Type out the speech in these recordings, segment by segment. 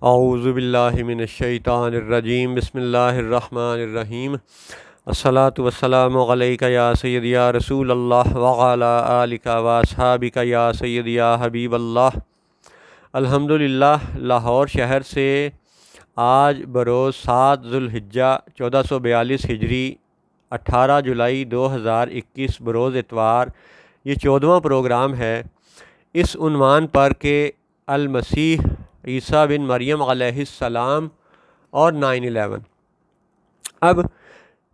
اعوذ باللہ من الشیطان الرجیم بسم اللہ الرحمن الرحیم الصلاۃ والسلام علیک یا سیدی یا رسول اللہ وعلی آلک واصحابک یا سیدی یا حبیب اللہ۔ الحمدللہ لاہور شہر سے آج بروز 7 ذوالحجہ 1442 ہجری 18 جولائی 2021 بروز اتوار یہ 14واں پروگرام ہے اس عنوان پر کہ المسیح عیسیٰ بن مریم علیہ السلام اور 9/11۔ اب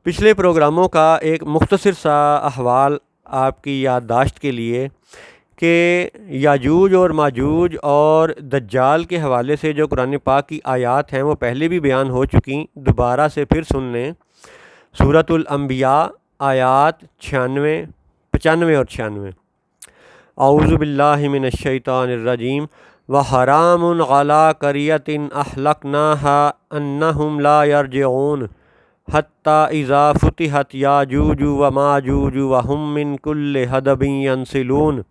پچھلے پروگراموں کا ایک مختصر سا احوال آپ کی یادداشت کے لیے کہ یاجوج اور ماجوج اور دجال کے حوالے سے جو قرآن پاک کی آیات ہیں وہ پہلے بھی بیان ہو چکی، دوبارہ سے پھر سن لیں۔ سورۃ الانبیاء آیات 96، 95 اور 96۔ اعوذ باللہ من الشیطان الرجیم وحرام علی قریۃ اہلکناها انہم لا یرجعون حتی اذا فتحت یاجوج وماجوج وہم من کل حدب ینسلون،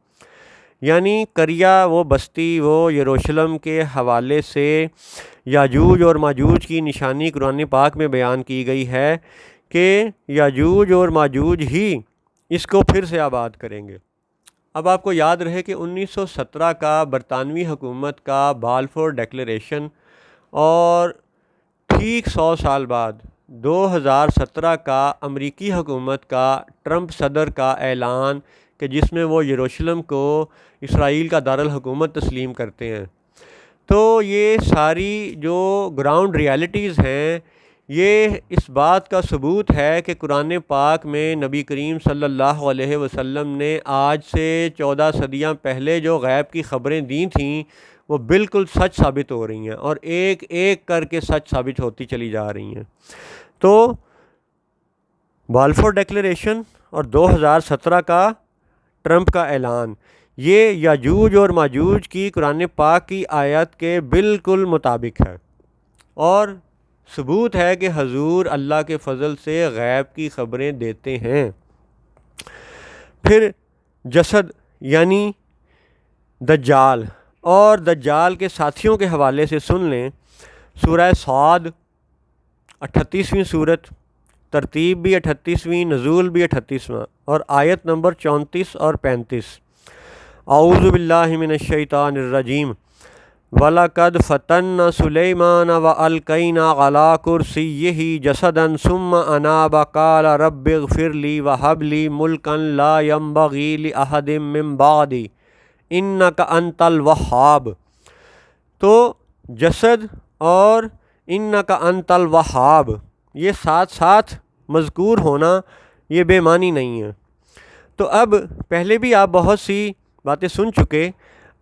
یعنی قریہ وہ بستی وہ یروشلم کے حوالے سے یاجوج اور ماجوج کی نشانی قرآن پاک میں بیان کی گئی ہے کہ یاجوج اور ماجوج ہی اس کو پھر سے آباد کریں گے۔ اب آپ کو یاد رہے کہ 1917 کا برطانوی حکومت کا بالفور ڈیکلیریشن اور ٹھیک 100 سال بعد 2017 کا امریکی حکومت کا ٹرمپ صدر کا اعلان کہ جس میں وہ یروشلم کو اسرائیل کا دارالحکومت تسلیم کرتے ہیں، تو یہ ساری جو گراؤنڈ ریالٹیز ہیں یہ اس بات کا ثبوت ہے کہ قرآن پاک میں نبی کریم صلی اللہ علیہ وسلم نے آج سے 14 صدیاں پہلے جو غیب کی خبریں دی تھیں وہ بالکل سچ ثابت ہو رہی ہیں اور ایک ایک کر کے سچ ثابت ہوتی چلی جا رہی ہیں۔ تو بالفور ڈیکلیریشن اور 2017 کا ٹرمپ کا اعلان یہ یاجوج اور ماجوج کی قرآن پاک کی آیت کے بالکل مطابق ہے اور ثبوت ہے کہ حضور اللہ کے فضل سے غیب کی خبریں دیتے ہیں۔ پھر جسد یعنی دجال اور دجال کے ساتھیوں کے حوالے سے سن لیں۔ سورہ صاد 38ویں صورت، ترتیب بھی 38ویں، نزول بھی 38واں اور آیت نمبر 34 اور 35۔ اعوذ باللہ من الشیطان الرجیم وَلَقَدْ فَتَنَّا سُلَيْمَانَ وَأَلْقَيْنَا عَلَىٰ كُرْسِيِّهِ جَسَدًا ثُمَّ أَنَابَ قَالَ رَبِّ اغْفِرْ لِي وَهَبْ لِي مُلْكًا لَا يَنبَغِي لِأَحَدٍ مِّن بَعْدِي إِنَّكَ أَنتَ الْوَهَّابُ۔ تو جسد اور إِنَّكَ أَنتَ الْوَهَّابُ یہ ساتھ ساتھ مذکور ہونا یہ بے معنی نہیں ہے۔ تو اب پہلے بھی آپ بہت سی باتیں سن چکے،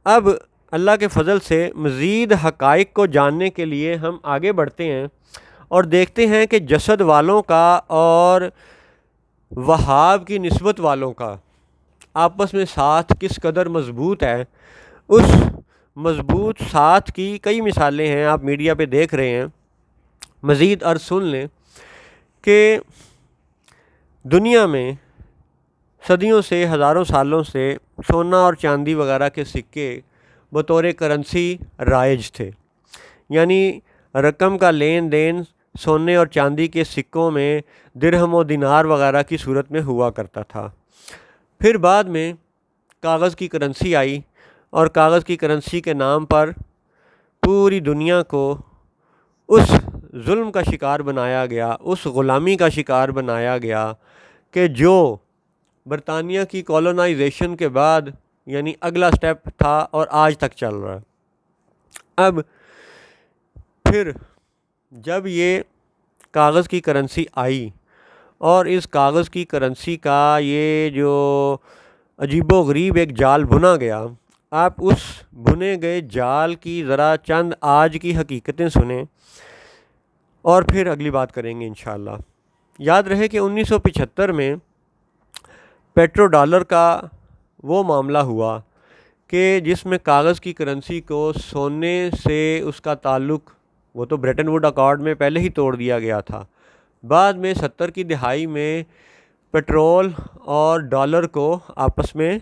اب اللہ کے فضل سے مزید حقائق کو جاننے کے لیے ہم آگے بڑھتے ہیں اور دیکھتے ہیں کہ جسد والوں کا اور وہاب کی نسبت والوں کا آپس میں ساتھ کس قدر مضبوط ہے۔ اس مضبوط ساتھ کی کئی مثالیں ہیں، آپ میڈیا پہ دیکھ رہے ہیں۔ مزید عرض سن لیں کہ دنیا میں صدیوں سے ہزاروں سالوں سے سونا اور چاندی وغیرہ کے سکے بطور کرنسی رائج تھے، یعنی رقم کا لین دین سونے اور چاندی کے سکوں میں درہم و دینار وغیرہ کی صورت میں ہوا کرتا تھا۔ پھر بعد میں کاغذ کی کرنسی آئی اور کاغذ کی کرنسی کے نام پر پوری دنیا کو اس ظلم کا شکار بنایا گیا، اس غلامی کا شکار بنایا گیا کہ جو برطانیہ کی کولونائزیشن کے بعد یعنی اگلا سٹیپ تھا اور آج تک چل رہا ہے۔ اب پھر جب یہ کاغذ کی کرنسی آئی اور اس کاغذ کی کرنسی کا یہ جو عجیب و غریب ایک جال بنا گیا، آپ اس بنے گئے جال کی ذرا چند آج کی حقیقتیں سنیں اور پھر اگلی بات کریں گے انشاءاللہ۔ یاد رہے کہ 1975 میں پیٹرو ڈالر کا وہ معاملہ ہوا کہ جس میں کاغذ کی کرنسی کو سونے سے اس کا تعلق وہ تو بریٹن ووڈ اکارڈ میں پہلے ہی توڑ دیا گیا تھا، بعد میں 70 کی دہائی میں پیٹرول اور ڈالر کو آپس میں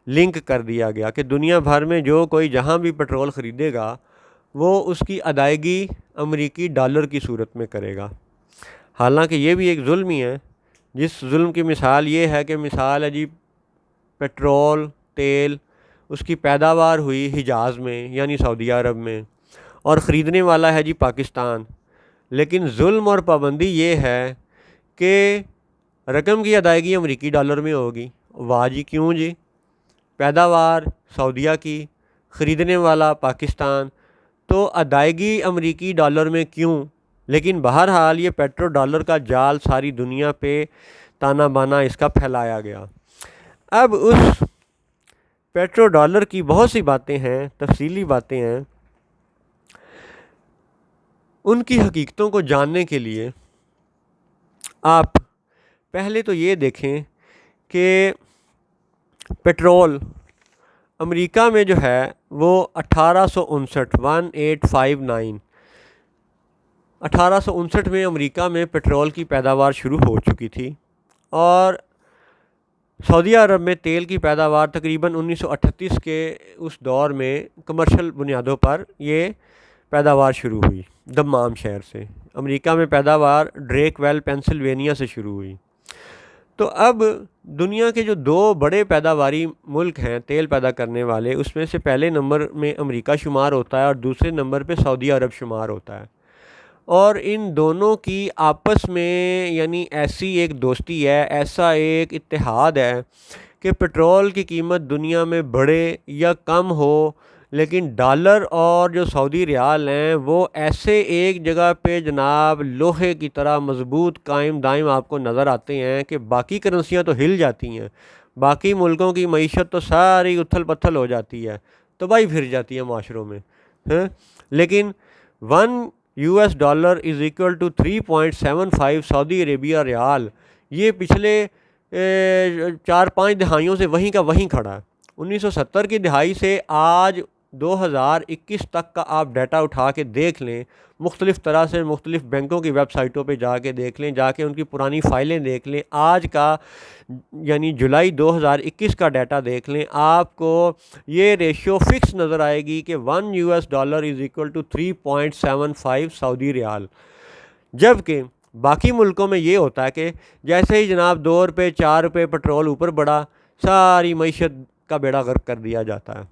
لنک کر دیا گیا کہ دنیا بھر میں جو کوئی جہاں بھی پیٹرول خریدے گا وہ اس کی ادائیگی امریکی ڈالر کی صورت میں کرے گا۔ حالانکہ یہ بھی ایک ظلم ہی ہے، جس ظلم کی مثال یہ ہے کہ مثال ہے جی پیٹرول، تیل، اس کی پیداوار ہوئی حجاز میں یعنی سعودی عرب میں، اور خریدنے والا ہے جی پاکستان، لیکن ظلم اور پابندی یہ ہے کہ رقم کی ادائیگی امریکی ڈالر میں ہوگی۔ واہ جی، کیوں جی؟ پیداوار سعودیہ کی، خریدنے والا پاکستان، تو ادائیگی امریکی ڈالر میں کیوں؟ لیکن بہرحال یہ پیٹرو ڈالر کا جال ساری دنیا پہ تانا بانا اس کا پھیلایا گیا۔ اب اس پیٹرو ڈالر کی بہت سی باتیں ہیں، تفصیلی باتیں ہیں، ان کی حقیقتوں کو جاننے کے لیے آپ پہلے تو یہ دیکھیں کہ پیٹرول امریکہ میں جو ہے وہ 1859 میں امریکہ میں پیٹرول کی پیداوار شروع ہو چکی تھی، اور سعودی عرب میں تیل کی پیداوار تقریباً 1938 کے اس دور میں کمرشل بنیادوں پر یہ پیداوار شروع ہوئی دمام شہر سے۔ امریکہ میں پیداوار ڈریک ویل پینسلوینیا سے شروع ہوئی۔ تو اب دنیا کے جو دو بڑے پیداواری ملک ہیں تیل پیدا کرنے والے، اس میں سے پہلے نمبر میں امریکہ شمار ہوتا ہے اور دوسرے نمبر پہ سعودی عرب شمار ہوتا ہے، اور ان دونوں کی آپس میں یعنی ایسی ایک دوستی ہے، ایسا ایک اتحاد ہے کہ پیٹرول کی قیمت دنیا میں بڑھے یا کم ہو، لیکن ڈالر اور جو سعودی ریال ہیں وہ ایسے ایک جگہ پہ جناب لوہے کی طرح مضبوط قائم دائم آپ کو نظر آتے ہیں کہ باقی کرنسیاں تو ہل جاتی ہیں، باقی ملکوں کی معیشت تو ساری اتھل پتھل ہو جاتی ہے، تباہی پھر جاتی ہے معاشروں میں، لیکن $1 از اکول ٹو 3.75 سعودی عربیہ ریال، یہ پچھلے 4-5 دہائیوں سے وہیں کا وہیں کھڑا ہے۔ 1970 کی دہائی سے آج 2021 تک کا آپ ڈیٹا اٹھا کے دیکھ لیں، مختلف طرح سے مختلف بینکوں کی ویب سائٹوں پہ جا کے دیکھ لیں، جا کے ان کی پرانی فائلیں دیکھ لیں، آج کا یعنی جولائی 2021 کا ڈیٹا دیکھ لیں، آپ کو یہ ریشیو فکس نظر آئے گی کہ $1 از اکول ٹو 3.75 سعودی ریال، جبکہ باقی ملکوں میں یہ ہوتا ہے کہ جیسے ہی جناب $2 $4 پیٹرول اوپر بڑھا، ساری معیشت کا بیڑا غرق کر دیا جاتا ہے۔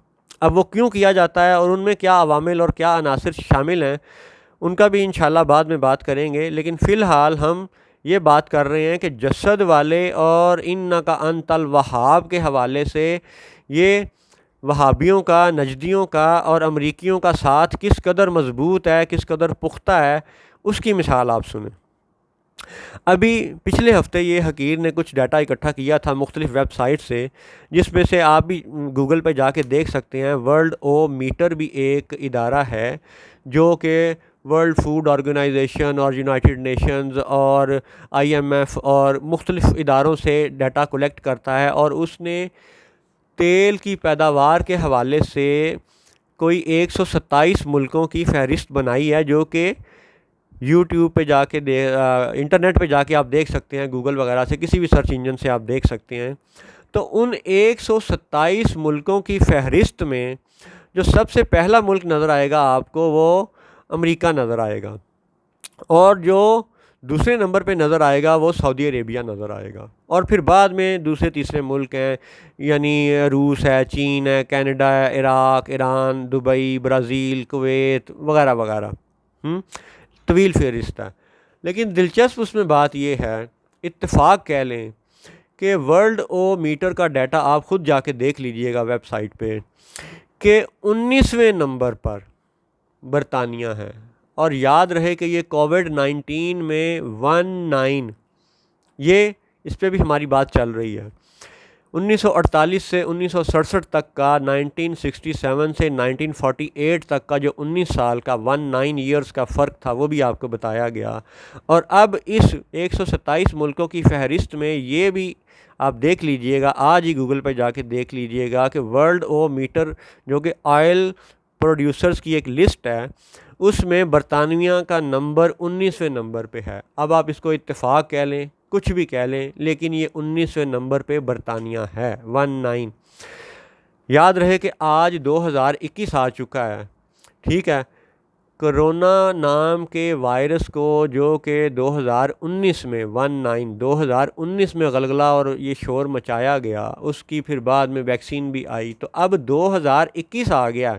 اب وہ کیوں کیا جاتا ہے اور ان میں کیا عوامل اور کیا عناصر شامل ہیں، ان کا بھی انشاءاللہ بعد میں بات کریں گے، لیکن فی الحال ہم یہ بات کر رہے ہیں کہ جسد والے اور انکا انت الوہاب کے حوالے سے یہ وہابیوں کا، نجدیوں کا اور امریکیوں کا ساتھ کس قدر مضبوط ہے، کس قدر پختہ ہے، اس کی مثال آپ سنیں۔ ابھی پچھلے ہفتے یہ حقیر نے کچھ ڈیٹا اکٹھا کیا تھا مختلف ویب سائٹ سے، جس میں سے آپ بھی گوگل پہ جا کے دیکھ سکتے ہیں۔ ورلڈ او میٹر بھی ایک ادارہ ہے جو کہ ورلڈ فوڈ آرگنائزیشن اور یونائٹڈ نیشنز اور IMF اور مختلف اداروں سے ڈیٹا کلیکٹ کرتا ہے، اور اس نے تیل کی پیداوار کے حوالے سے کوئی 127 ملکوں کی فہرست بنائی ہے، جو کہ یوٹیوب پہ جا کے انٹرنیٹ پہ جا کے آپ دیکھ سکتے ہیں، گوگل وغیرہ سے کسی بھی سرچ انجن سے آپ دیکھ سکتے ہیں۔ تو ان 127 ملکوں کی فہرست میں جو سب سے پہلا ملک نظر آئے گا آپ کو وہ امریکہ نظر آئے گا، اور جو دوسرے نمبر پہ نظر آئے گا وہ سعودی عربیہ نظر آئے گا، اور پھر بعد میں دوسرے تیسرے ملک ہیں، یعنی روس ہے، چین ہے، کینیڈا ہے، Iraq, Iran, Dubai, Brazil, Kuwait وغیرہ وغیرہ، طویل فہرست ہے۔ لیکن دلچسپ اس میں بات یہ ہے، اتفاق کہہ لیں کہ ورلڈ او میٹر کا ڈیٹا آپ خود جا کے دیکھ لیجئے گا ویب سائٹ پہ، کہ 19ویں نمبر پر برطانیہ ہے، اور یاد رہے کہ یہ کووڈ-19 میں 19 یہ اس پہ بھی ہماری بات چل رہی ہے۔ 1948 سے 1967 تک کا، 1967 سے 1948 تک کا جو 19 سال کا 19 ایئرز کا فرق تھا وہ بھی آپ کو بتایا گیا، اور اب اس 127 ملکوں کی فہرست میں یہ بھی آپ دیکھ لیجئے گا، آج ہی گوگل پہ جا کے دیکھ لیجئے گا کہ ورلڈ او میٹر جو کہ آئل پروڈیوسرز کی ایک لسٹ ہے، اس میں برطانیہ کا نمبر 19ویں نمبر پہ ہے۔ اب آپ اس کو اتفاق کہہ لیں، کچھ بھی کہہ لیں، لیکن یہ 19ویں نمبر پہ برطانیہ ہے، 19۔ یاد رہے کہ آج 2021 آ چکا ہے، ٹھیک ہے، کرونا نام کے وائرس کو جو کہ 2019 میں 2019 میں غلغلہ اور یہ شور مچایا گیا، اس کی پھر بعد میں ویکسین بھی آئی، تو اب 2021 آ گیا،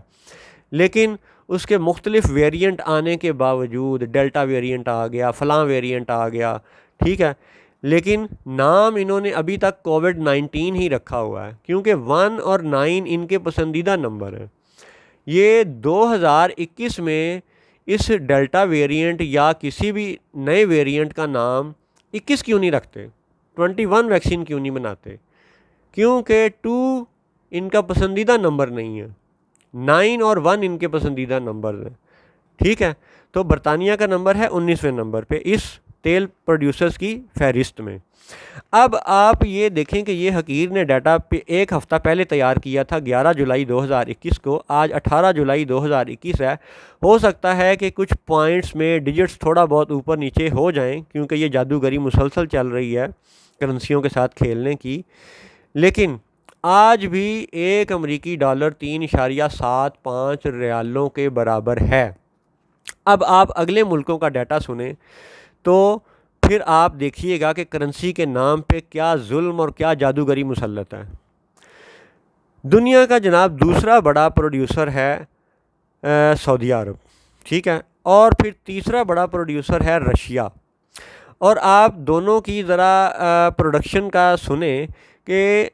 لیکن اس کے مختلف ویریئنٹ آنے کے باوجود ڈیلٹا ویریئنٹ آ گیا، فلاں ویریئنٹ آ گیا، ٹھیک ہے، لیکن نام انہوں نے ابھی تک کووڈ-19 ہی رکھا ہوا ہے، کیونکہ 1 اور 9 ان کے پسندیدہ نمبر ہیں۔ یہ 2021 میں اس ڈیلٹا ویریئنٹ یا کسی بھی نئے ویریئنٹ کا نام 21 کیوں نہیں رکھتے، 21 ویکسین کیوں نہیں بناتے؟ کیونکہ 2 ان کا پسندیدہ نمبر نہیں ہے، 9 اور 1 ان کے پسندیدہ نمبر ہیں، ٹھیک ہے۔ تو برطانیہ کا نمبر ہے 19ویں نمبر پہ اس تیل پروڈیوسرز کی فہرست میں۔ اب آپ یہ دیکھیں کہ یہ حقیر نے ڈیٹا پہ ایک ہفتہ پہلے تیار کیا تھا، 11 جولائی 2021 کو، آج 18 جولائی 2021 ہے۔ ہو سکتا ہے کہ کچھ پوائنٹس میں ڈیجٹس تھوڑا بہت اوپر نیچے ہو جائیں، کیونکہ یہ جادوگری مسلسل چل رہی ہے کرنسیوں کے ساتھ کھیلنے کی، لیکن آج بھی ایک امریکی ڈالر 3.75 ریالوں کے برابر ہے۔ اب آپ اگلے ملکوں کا ڈیٹا سنیں تو پھر آپ دیکھیے گا کہ کرنسی کے نام پہ کیا ظلم اور کیا جادوگری مسلط ہے۔ دنیا کا جناب دوسرا بڑا پروڈیوسر ہے سعودی عرب، ٹھیک ہے، اور پھر تیسرا بڑا پروڈیوسر ہے رشیا۔ اور آپ دونوں کی ذرا پروڈکشن کا سنیں کہ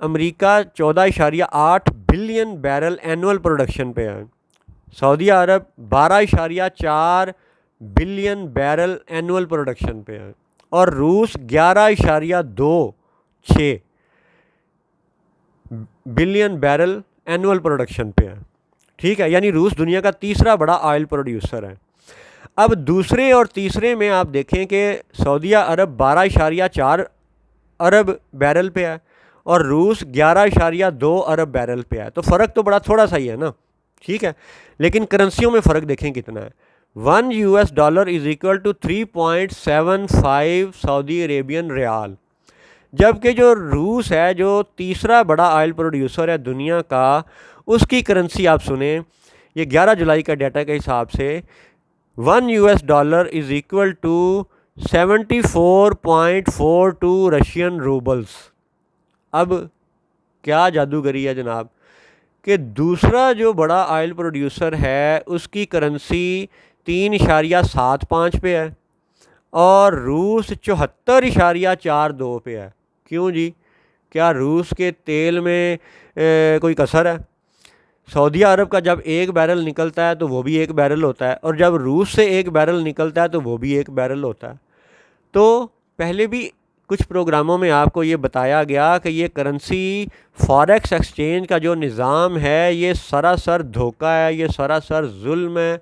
امریکہ 14.8 بلین بیرل اینول پروڈکشن پہ ہے، سعودی عرب 12.4 بلین بیرل اینول پروڈکشن پہ ہے، اور روس 11.26 بلین بیرل اینول پروڈکشن پہ ہے، ٹھیک ہے، یعنی روس دنیا کا تیسرا بڑا آئل پروڈیوسر ہے۔ اب دوسرے اور تیسرے میں آپ دیکھیں کہ سعودیہ عرب 12.4 ارب بیرل پہ ہے اور روس 11.2 ارب بیرل پہ ہے، تو فرق تو بڑا تھوڑا سا ہی ہے نا، ٹھیک ہے، لیکن کرنسیوں میں فرق دیکھیں کتنا ہے۔ $1 is equal to 3.75 Saudi Arabian riyal, جبکہ جو روس ہے جو تیسرا بڑا آئل پروڈیوسر ہے دنیا کا، اس کی کرنسی آپ سنیں، یہ 11 جولائی کا ڈیٹا کے حساب سے $1 is equal to 74.42 Russian Robles. اب کیا جادوگری ہے جناب کہ دوسرا جو بڑا آئل پروڈیوسر ہے اس کی کرنسی 3.75 پہ ہے اور روس 74.42 پہ ہے۔ کیوں جی؟ کیا روس کے تیل میں کوئی کسر ہے؟ سعودی عرب کا جب ایک بیرل نکلتا ہے تو وہ بھی ایک بیرل ہوتا ہے، اور جب روس سے ایک بیرل نکلتا ہے تو وہ بھی ایک بیرل ہوتا ہے۔ تو پہلے بھی کچھ پروگراموں میں آپ کو یہ بتایا گیا کہ یہ کرنسی فاریکس ایکسچینج کا جو نظام ہے یہ سراسر دھوکہ ہے، یہ سراسر ظلم ہے،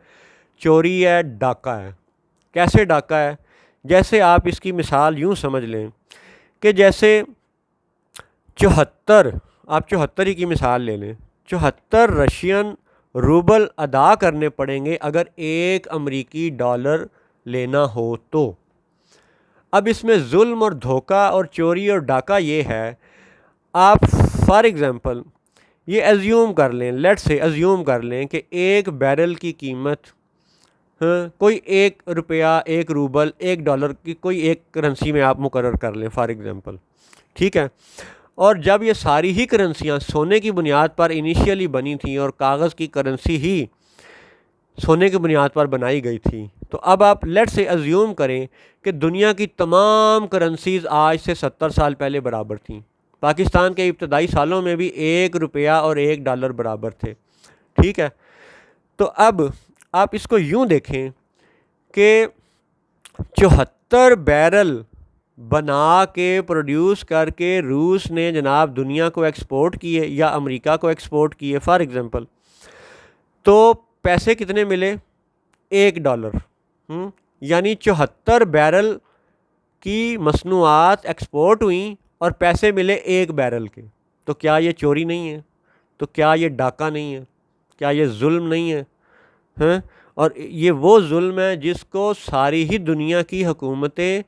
چوری ہے، ڈاکہ ہے۔ کیسے ڈاکہ ہے؟ جیسے آپ اس کی مثال یوں سمجھ لیں کہ جیسے 74 آپ 74 کی مثال لے لیں، 74 رشین روبل ادا کرنے پڑیں گے اگر ایک امریکی ڈالر لینا ہو تو۔ اب اس میں ظلم اور دھوکہ اور چوری اور ڈاکہ یہ ہے، آپ فار ایگزامپل یہ ایزیوم کر لیں، لیٹ سے ایزیوم کر لیں کہ ایک بیرل کی قیمت کوئی $1، 1 روبل، $1 کی کوئی ایک کرنسی میں آپ مقرر کر لیں فار ایگزامپل، ٹھیک ہے، اور جب یہ ساری ہی کرنسیاں سونے کی بنیاد پر انیشیلی بنی تھیں اور کاغذ کی کرنسی ہی سونے کی بنیاد پر بنائی گئی تھی، تو اب آپ لیٹ سے ایزیوم کریں کہ دنیا کی تمام کرنسیز آج سے 70 سال پہلے برابر تھیں۔ پاکستان کے ابتدائی سالوں میں بھی $1 اور $1 برابر تھے، ٹھیک ہے۔ تو اب آپ اس کو یوں دیکھیں کہ 74 بیرل بنا کے پروڈیوس کر کے روس نے جناب دنیا کو ایکسپورٹ کیے یا امریکہ کو ایکسپورٹ کیے فار ایگزامپل، تو پیسے کتنے ملے؟ $1، یعنی 74 بیرل کی مصنوعات ایکسپورٹ ہوئیں اور پیسے ملے 1 بیرل کے۔ تو کیا یہ چوری نہیں ہے؟ تو کیا یہ ڈاکہ نہیں ہے؟ کیا یہ ظلم نہیں ہے؟ اور یہ وہ ظلم ہے جس کو ساری ہی دنیا کی حکومتیں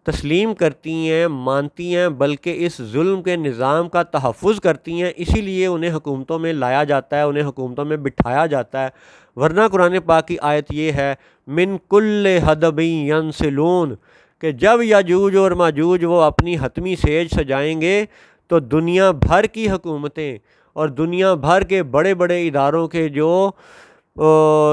تسلیم کرتی ہیں، مانتی ہیں، بلکہ اس ظلم کے نظام کا تحفظ کرتی ہیں، اسی لیے انہیں حکومتوں میں لایا جاتا ہے، انہیں حکومتوں میں بٹھایا جاتا ہے، ورنہ قرآن پاک کی آیت یہ ہے من کل حدب ینسلون کہ جب یاجوج اور ماجوج وہ اپنی حتمی سیج سجائیں گے تو دنیا بھر کی حکومتیں اور دنیا بھر کے بڑے بڑے اداروں کے جو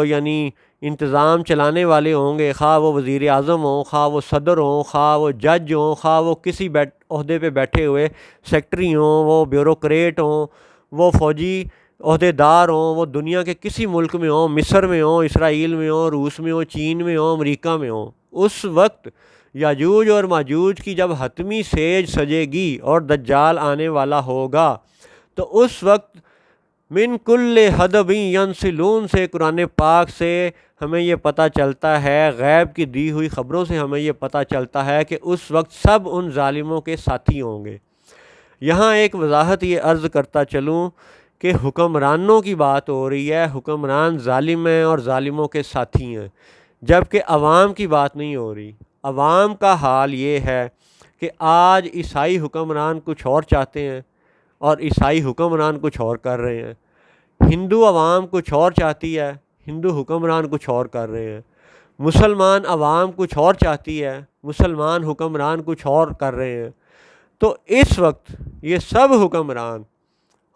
یعنی انتظام چلانے والے ہوں گے، خواہ وہ وزیر اعظم ہوں، خواہ وہ صدر ہوں، خواہ وہ جج ہوں، خواہ وہ کسی عہدے پہ بیٹھے ہوئے سیکٹری ہوں، وہ بیوروکریٹ ہوں، وہ فوجی عہدے دار ہوں، وہ دنیا کے کسی ملک میں ہوں، مصر میں ہوں، اسرائیل میں ہوں، روس میں ہوں، چین میں ہوں، امریکہ میں ہوں، اس وقت یاجوج اور ماجوج کی جب حتمی سیج سجے گی اور دجال آنے والا ہوگا تو اس وقت من کل حدب ینسلون سے قرآن پاک سے ہمیں یہ پتہ چلتا ہے، غیب کی دی ہوئی خبروں سے ہمیں یہ پتہ چلتا ہے کہ اس وقت سب ان ظالموں کے ساتھی ہوں گے۔ یہاں ایک وضاحت یہ عرض کرتا چلوں کہ حکمرانوں کی بات ہو رہی ہے، حکمران ظالم ہیں اور ظالموں کے ساتھی ہیں، جبکہ عوام کی بات نہیں ہو رہی۔ عوام کا حال یہ ہے کہ آج عیسائی حکمران کچھ اور چاہتے ہیں اور عیسائی حکمران کچھ اور کر رہے ہیں، ہندو عوام کچھ اور چاہتی ہے، ہندو حکمران کچھ اور کر رہے ہیں، مسلمان عوام کچھ اور چاہتی ہے، مسلمان حکمران کچھ اور کر رہے ہیں۔ تو اس وقت یہ سب حکمران،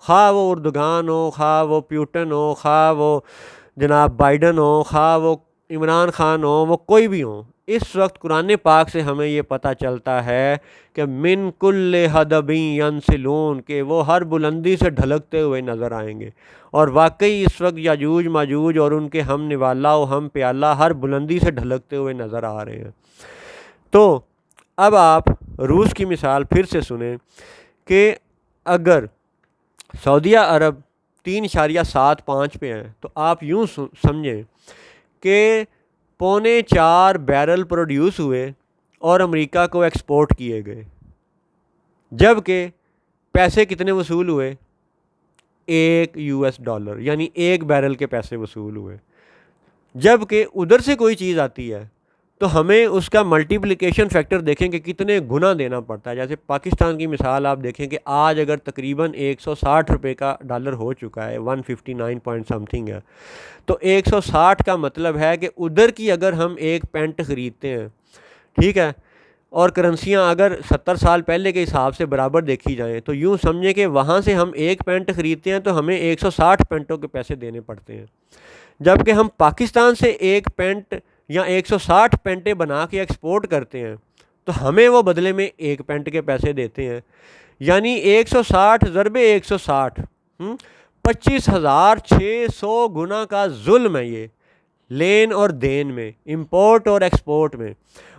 خواہ وہ اردگان ہو، خواہ وہ پیوٹن ہو، خواہ وہ جناب بائیڈن ہو، خواہ وہ عمران خان ہو، وہ کوئی بھی ہوں، اس وقت قرآن پاک سے ہمیں یہ پتہ چلتا ہے کہ من کل حدب ینسلون کہ وہ ہر بلندی سے ڈھلکتے ہوئے نظر آئیں گے، اور واقعی اس وقت یاجوج ماجوج اور ان کے ہم نوالا و ہم پیالہ ہر بلندی سے ڈھلکتے ہوئے نظر آ رہے ہیں۔ تو اب آپ روس کی مثال پھر سے سنیں کہ اگر سعودیہ عرب 3.75 پہ ہیں تو آپ یوں سمجھیں کہ 3.25 بیرل پروڈیوس ہوئے اور امریکہ کو ایکسپورٹ کیے گئے، جبکہ پیسے کتنے وصول ہوئے؟ $1 یعنی 1 بیرل کے پیسے وصول ہوئے۔ جبکہ ادھر سے کوئی چیز آتی ہے تو ہمیں اس کا ملٹیپلیکیشن فیکٹر دیکھیں کہ کتنے گنا دینا پڑتا ہے۔ جیسے پاکستان کی مثال آپ دیکھیں کہ آج اگر تقریباً 160 روپے کا ڈالر ہو چکا ہے، 159 پوائنٹ سمتھنگ ہے، تو 160 کا مطلب ہے کہ ادھر کی اگر ہم ایک پینٹ خریدتے ہیں، ٹھیک ہے، اور کرنسیاں اگر 70 سال پہلے کے حساب سے برابر دیکھی جائیں تو یوں سمجھیں کہ وہاں سے ہم ایک پینٹ خریدتے ہیں تو ہمیں 160 پینٹوں کے پیسے دینے پڑتے ہیں، جبکہ ہم پاکستان سے ایک پینٹ یا 160 پینٹیں بنا کے ایکسپورٹ کرتے ہیں تو ہمیں وہ بدلے میں ایک پینٹ کے پیسے دیتے ہیں۔ یعنی 160 ضرب 160 25,600 گنا کا ظلم ہے یہ لین اور دین میں، امپورٹ اور ایکسپورٹ میں،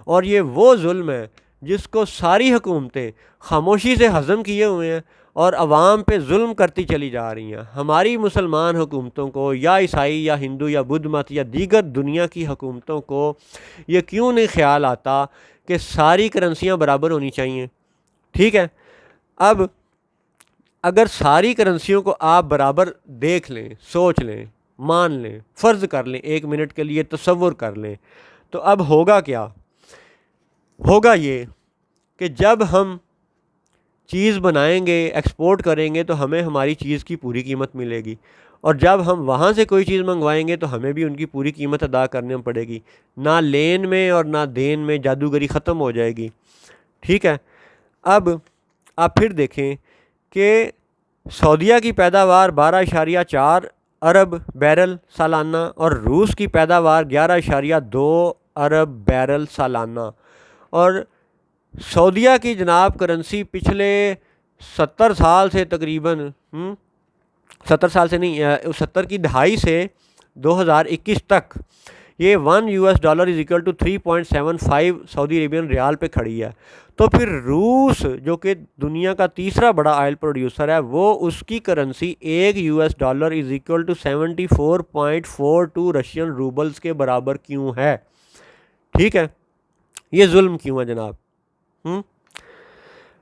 اور یہ وہ ظلم ہے جس کو ساری حکومتیں خاموشی سے ہضم کیے ہوئے ہیں اور عوام پہ ظلم کرتی چلی جا رہی ہیں۔ ہماری مسلمان حکومتوں کو یا عیسائی یا ہندو یا بدھ مت یا دیگر دنیا کی حکومتوں کو یہ کیوں نہیں خیال آتا کہ ساری کرنسیاں برابر ہونی چاہیے؟ ٹھیک ہے، اب اگر ساری کرنسیوں کو آپ برابر دیکھ لیں، سوچ لیں، مان لیں، فرض کر لیں، 1 منٹ کے لیے تصور کر لیں، تو اب ہوگا کیا؟ ہوگا یہ کہ جب ہم چیز بنائیں گے، ایکسپورٹ کریں گے تو ہمیں ہماری چیز کی پوری قیمت ملے گی، اور جب ہم وہاں سے کوئی چیز منگوائیں گے تو ہمیں بھی ان کی پوری قیمت ادا کرنے پڑے گی، نہ لین میں اور نہ دین میں جادوگری ختم ہو جائے گی۔ ٹھیک ہے، اب آپ پھر دیکھیں کہ سعودیہ کی پیداوار 12.4 ارب بیرل سالانہ اور روس کی پیداوار 11.2 ارب بیرل سالانہ، اور سعودیہ کی جناب کرنسی پچھلے 70 سال سے تقریباً 70 سال سے نہیں، 70 کی دہائی سے 2021 تک یہ $1 = 3.75 سعودی عربین ریال پہ کھڑی ہے۔ تو پھر روس جو کہ دنیا کا تیسرا بڑا آئل پروڈیوسر ہے، وہ اس کی کرنسی $1 = 74.42 رشین روبلز کے برابر کیوں ہے؟ ٹھیک ہے، یہ ظلم کیوں ہے جناب؟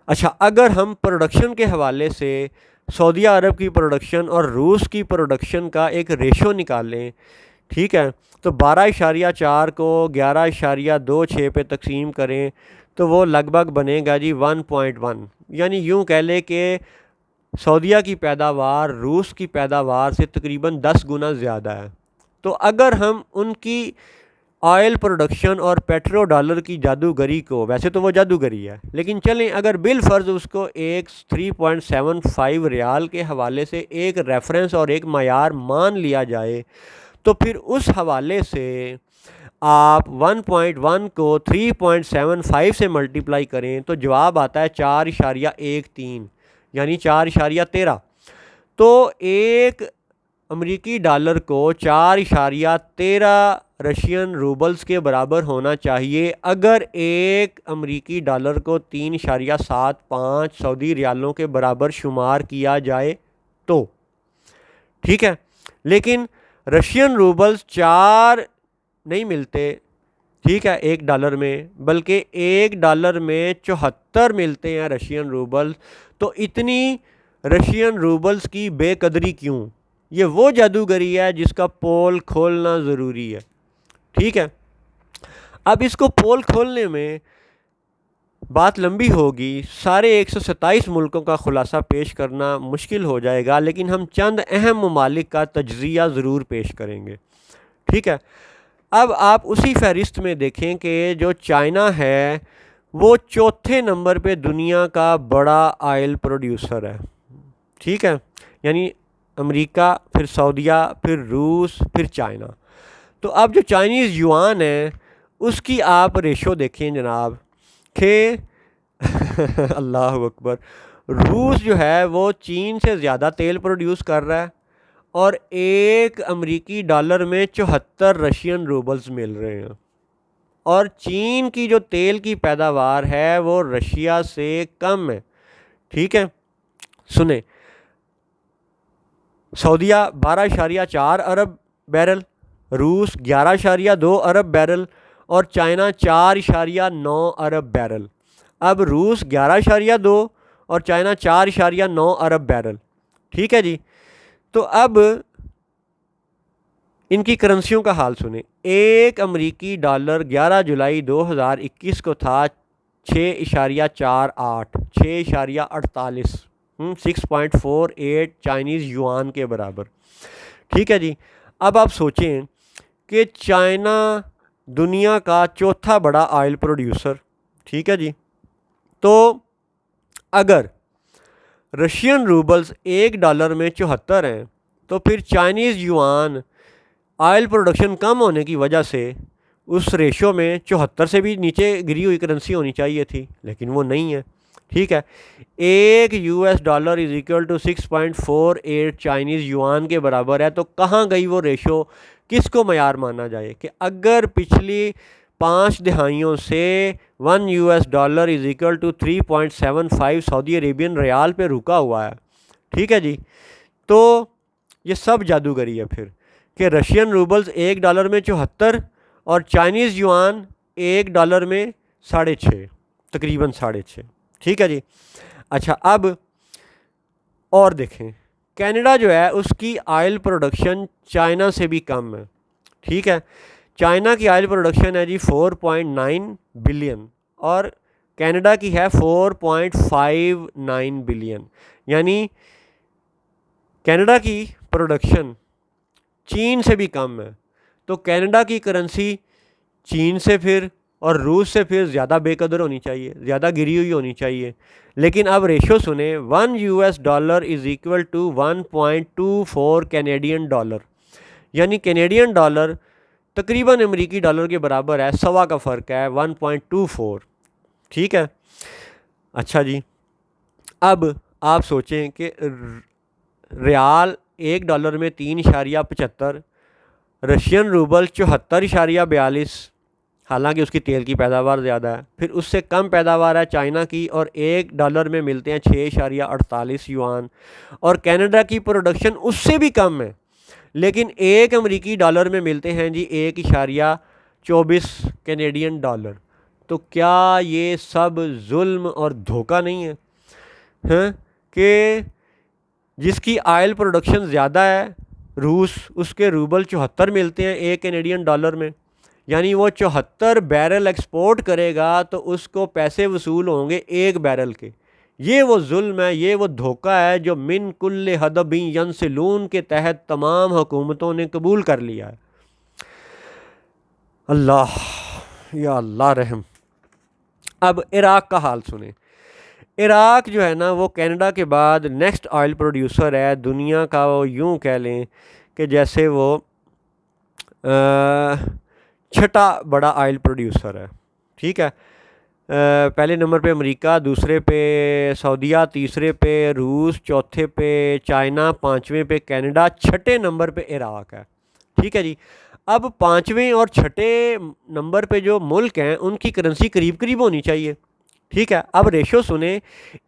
اچھا، اگر ہم پروڈکشن کے حوالے سے سعودیہ عرب کی پروڈکشن اور روس کی پروڈکشن کا ایک ریشو نکالیں، ٹھیک ہے، تو 12.4 کو 11.26 پہ تقسیم کریں تو وہ لگ بھگ بنے گا جی 1.1، یعنی یوں کہہ لیں کہ سعودیہ کی پیداوار روس کی پیداوار سے تقریباً 10 گنا زیادہ ہے۔ تو اگر ہم ان کی آئل پروڈکشن اور پیٹرو ڈالر کی جادوگری کو، ویسے تو وہ جادوگری ہے لیکن چلیں اگر بالفرض اس کو ایک 3.75 ریال کے حوالے سے ایک ریفرنس اور ایک معیار مان لیا جائے، تو پھر اس حوالے سے آپ 1.1 کو 3.75 سے ملٹیپلائی کریں تو جواب آتا ہے 4.13، یعنی 4.13۔ تو ایک امریکی ڈالر کو 4.13 رشین روبلز کے برابر ہونا چاہیے اگر ایک امریکی ڈالر کو 3.75 سعودی ریالوں کے برابر شمار کیا جائے تو، ٹھیک ہے۔ لیکن رشین روبلز 4 نہیں ملتے، ٹھیک ہے، ایک ڈالر میں، بلکہ ایک ڈالر میں 74 ملتے ہیں رشین روبلز۔ تو اتنی رشین روبلز کی بے قدری کیوں؟ یہ وہ جادوگری ہے جس کا پول کھولنا ضروری ہے، ٹھیک ہے۔ اب اس کو پول کھولنے میں بات لمبی ہوگی، سارے 127 ملکوں کا خلاصہ پیش کرنا مشکل ہو جائے گا، لیکن ہم چند اہم ممالک کا تجزیہ ضرور پیش کریں گے، ٹھیک ہے۔ اب آپ اسی فہرست میں دیکھیں کہ جو چائنا ہے وہ چوتھے نمبر پہ دنیا کا بڑا آئل پروڈیوسر ہے، ٹھیک ہے، یعنی امریکہ، پھر سعودیہ، پھر روس، پھر چائنا۔ تو اب جو چائنیز یوان ہے اس کی آپ ریشو دیکھیں جناب کہ اللہ اکبر، روس جو ہے وہ چین سے زیادہ تیل پروڈیوس کر رہا ہے اور ایک امریکی ڈالر میں 74 رشین روبلز مل رہے ہیں، اور چین کی جو تیل کی پیداوار ہے وہ رشیا سے کم ہے، ٹھیک ہے۔ سنیں، سعودیہ 12.4 ارب بیرل، روس 11.2 ارب بیرل اور چائنا 4.9 ارب بیرل۔ اب روس 11.2 اور چائنا 4.9 ارب بیرل، ٹھیک ہے جی۔ تو اب ان کی کرنسیوں کا حال سنیں۔ ایک امریکی ڈالر 11 جولائی 2021 کو تھا 6.48 6.48 6.48 چائنیز یوان کے برابر، ٹھیک ہے جی۔ اب آپ سوچیں کہ چائنا دنیا کا چوتھا بڑا آئل پروڈیوسر، ٹھیک ہے جی، تو اگر رشین روبلز ایک ڈالر میں 74 ہیں تو پھر چائنیز یوان آئل پروڈکشن کم ہونے کی وجہ سے اس ریشو میں 74 سے بھی نیچے گری ہوئی کرنسی ہونی چاہیے تھی، لیکن وہ نہیں ہے، ٹھیک ہے۔ ایک US dollar is equal to 6.48 Chinese yuan کے برابر ہے، تو کہاں گئی وہ ریشو؟ کس کو معیار مانا جائے کہ اگر پچھلی 5 دہائیوں سے 1 US dollar is equal to 3.75 Saudi Arabian riyal پہ رکا ہوا ہے، ٹھیک ہے جی، تو یہ سب جادوگری ہے پھر کہ رشین روبلز ایک ڈالر میں 74 اور چائنیز یوان ایک ڈالر میں 6.5، تقریباً 6.5، ٹھیک ہے جی۔ اچھا، اب اور دیکھیں، کینیڈا جو ہے اس کی آئل پروڈکشن چائنا سے بھی کم ہے، ٹھیک ہے۔ چائنا کی آئل پروڈکشن ہے جی 4.9 بلین اور کینیڈا کی ہے 4.59 بلین، یعنی کینیڈا کی پروڈکشن چین سے بھی کم ہے، تو کینیڈا کی کرنسی چین سے پھر اور روس سے پھر زیادہ بے قدر ہونی چاہیے، زیادہ گری ہوئی ہونی چاہیے، لیکن اب ریشو سنیں، 1 US dollar is equal to 1.24 Canadian dollar, یعنی کینیڈین ڈالر تقریباً امریکی ڈالر کے برابر ہے، سوا کا فرق ہے 1.24، ٹھیک ہے۔ اچھا جی، اب آپ سوچیں کہ ریال ایک ڈالر میں 3.75، رشین روبل 74.42، حالانکہ اس کی تیل کی پیداوار زیادہ ہے، پھر اس سے کم پیداوار ہے چائنا کی اور ایک ڈالر میں ملتے ہیں 6.48 یوان، اور کینیڈا کی پروڈکشن اس سے بھی کم ہے لیکن ایک امریکی ڈالر میں ملتے ہیں جی 1.24 کینیڈین ڈالر۔ تو کیا یہ سب ظلم اور دھوکہ نہیں ہے؟ ہاں، کہ جس کی آئل پروڈکشن زیادہ ہے روس، اس کے روبل 74 ملتے ہیں ایک کینیڈین ڈالر میں، یعنی وہ 74 بیرل ایکسپورٹ کرے گا تو اس کو پیسے وصول ہوں گے ایک بیرل کے۔ یہ وہ ظلم ہے، یہ وہ دھوکہ ہے جو من کل حدب ینسلون کے تحت تمام حکومتوں نے قبول کر لیا ہے، اللہ، یا اللہ رحم۔ اب عراق کا حال سنیں۔ عراق جو ہے نا وہ کینیڈا کے بعد نیکسٹ آئل پروڈیوسر ہے دنیا کا۔ وہ یوں کہہ لیں کہ جیسے وہ چھٹا بڑا آئل پروڈیوسر ہے، ٹھیک ہے۔ پہلے نمبر پہ امریکہ، دوسرے پہ سعودیہ، تیسرے پہ روس، چوتھے پہ چائنا، پانچویں پہ کینیڈا، چھٹے نمبر پہ عراق ہے، ٹھیک ہے جی۔ اب پانچویں اور چھٹے نمبر پہ جو ملک ہیں ان کی کرنسی قریب قریب ہونی چاہیے، ٹھیک ہے۔ اب ریشو سنیں،